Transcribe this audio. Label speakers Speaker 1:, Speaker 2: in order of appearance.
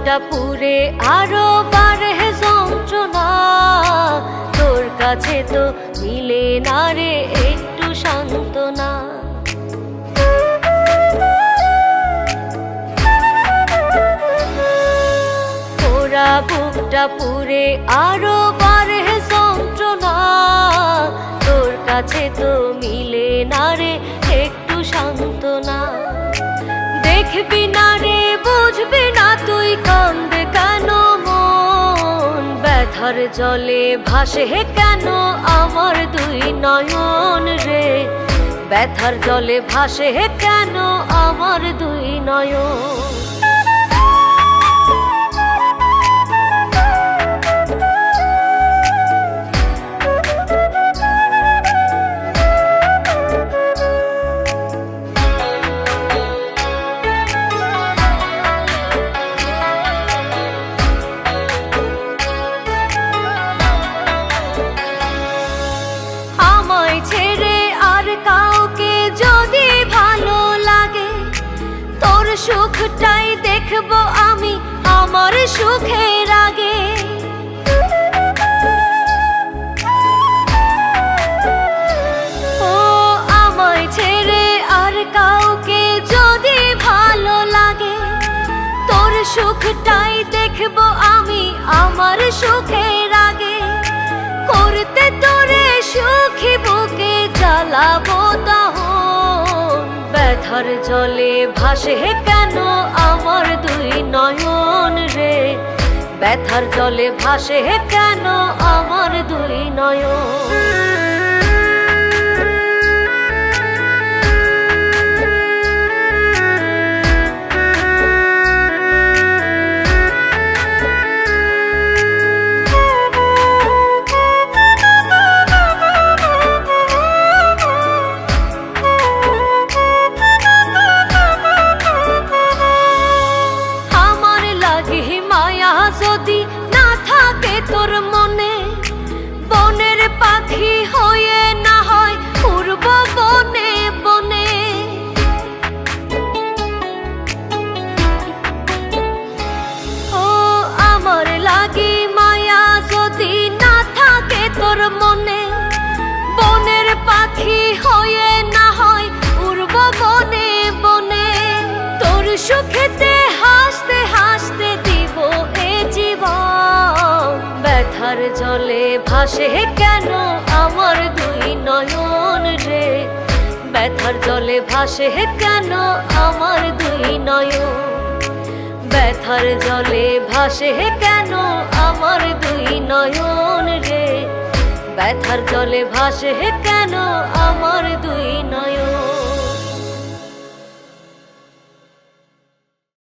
Speaker 1: বুকটা পুরে আরো বাড়ে যন্ত্রণা, তোর কাছে তো মিলে না রে একটু সান্ত্বনা। ওরা বুকটা পুরে আরো বাড়ে যন্ত্রণা, তোর কাছে তো মিলে না রে একটু সান্ত্বনা। দেখবি না রে বুঝবি না তুই কান্দে কেন মন, ব্যথার জলে ভাসে কেন আমার দুই নয়ন রে, ব্যথার জলে ভাসে কেন আমার দুই নয়ন। ছেড়ে আর কাউকে যদি ভালো লাগে, তোর সুখটাই দেখবো আমি আমার সুখের আগে। ও আমায় ছেড়ে আর কাউকে যদি ভালো লাগে, তোর সুখটাই দেখবো আমি আমার সুখের আগে। করতে তোরে সুখী বুকে জ্বালাবো দহন, ব্যথার জলে ভাসে কেন আমার দুই নয়ন রে, ব্যথার জলে ভাসে কেন আমার দুই নয়ন। যদি না থাকে তোর মনে, বনের পাখি হয়ে না হয় উড়ব বনে বনে। ও আমার লাগি মায়া যদি না থাকে তোর মনে, বনের পাখি হয়ে না হয় উড়ব বনে বনে। তোর সুখেতে হাসতে হাসতে দিব জীবন, ব্যথার জলে ভাসে কেন আমার দুই নয়ন রে, ব্যথার জলে ভাসে কেন আমার দুই নয়ন, ব্যথার জলে ভাসে কেন আমার দুই নয়ন রে, ব্যথার জলে ভাসে কেন আমার দুই নয়ন।